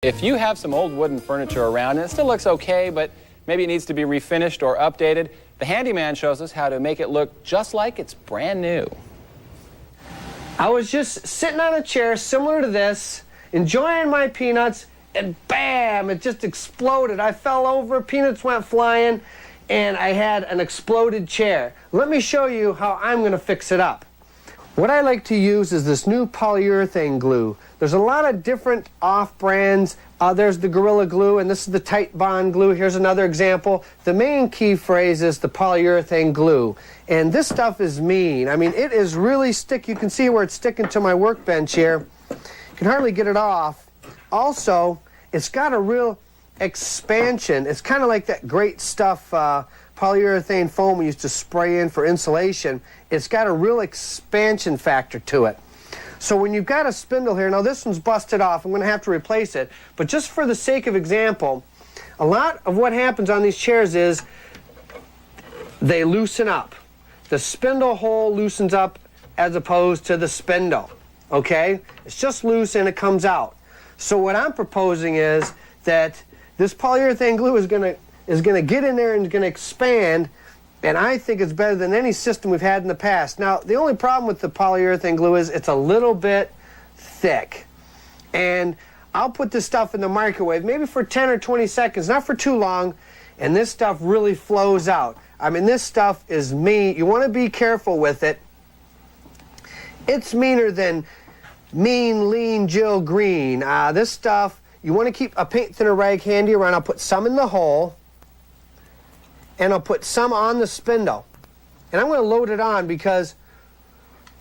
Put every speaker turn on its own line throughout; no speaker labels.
If you have some old wooden furniture around and it still looks okay, but maybe it needs to be refinished or updated, the handyman shows us how to make it look just like it's brand new.
I was just sitting on a chair similar to this, enjoying my peanuts, and bam, it just exploded. I fell over, peanuts went flying, and I had an exploded chair. Let me show you how I'm going to fix it up. What I like to use is this new polyurethane glue. There's a lot of different off-brands. There's the Gorilla Glue, and this is the Tight Bond glue. Here's another example. The main key phrase is the polyurethane glue. And this stuff is mean. I mean, it is really sticky. You can see where it's sticking to my workbench here. You can hardly get it off. Also, it's got a real expansion. It's kind of like that great stuff, polyurethane foam we used to spray in for insulation. It's got a real expansion factor to it. So when you've got a spindle here, now this one's busted off, I'm going to have to replace it, but just for the sake of example, a lot of what happens on these chairs is they loosen up. The spindle hole loosens up as opposed to the spindle, okay? It's just loose and it comes out. So what I'm proposing is that this polyurethane glue is going to get in there and is going to expand, and I think it's better than any system we've had in the past. Now, the only problem with the polyurethane glue is it's a little bit thick. And I'll put this stuff in the microwave, maybe for 10 or 20 seconds, not for too long, and this stuff really flows out. I mean, this stuff is mean. You want to be careful with it. It's meaner than Mean Lean Jill Green. This stuff, you want to keep a paint thinner rag handy around. I'll put some in the hole, and I'll put some on the spindle. And I'm going to load it on because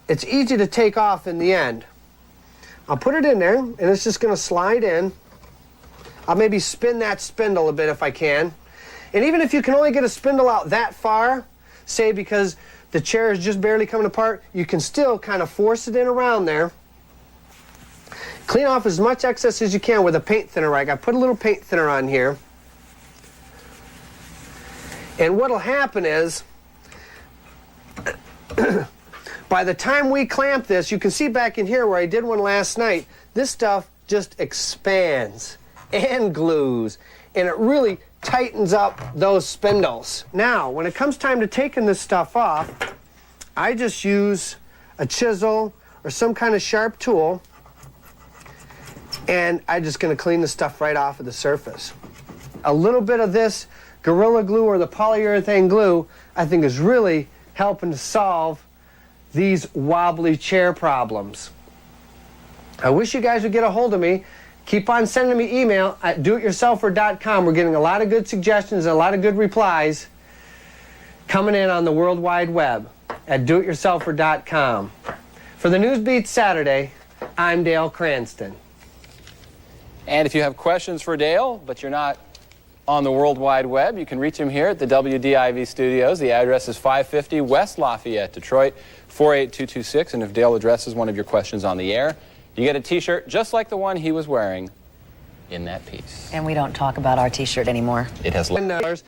it's easy to take off in the end. I'll put it in there, and it's just going to slide in. I'll maybe spin that spindle a bit if I can. And even if you can only get a spindle out that far, say because the chair is just barely coming apart, you can still kind of force it in around there. Clean off as much excess as you can with a paint thinner rag. I put a little paint thinner on here. And what'll happen is, by the time we clamp this, you can see back in here where I did one last night, this stuff just expands and glues, and it really tightens up those spindles. Now, when it comes time to taking this stuff off, I just use a chisel or some kind of sharp tool, and I'm just going to clean the stuff right off of the surface. A little bit of this Gorilla Glue or the polyurethane glue, I think, is really helping to solve these wobbly chair problems. I wish you guys would get a hold of me. Keep on sending me email at doityourselfer.com. We're getting a lot of good suggestions and a lot of good replies coming in on the World Wide Web at doityourselfer.com. For the News Beat Saturday, I'm Dale Cranston.
And if you have questions for Dale, but you're not on the World Wide Web, you can reach him here at the WDIV studios. The address is 550 West Lafayette, Detroit, 48226. And if Dale addresses one of your questions on the air, you get a T-shirt just like the one he was wearing in that piece.
And we don't talk about our T-shirt anymore.
It has $10.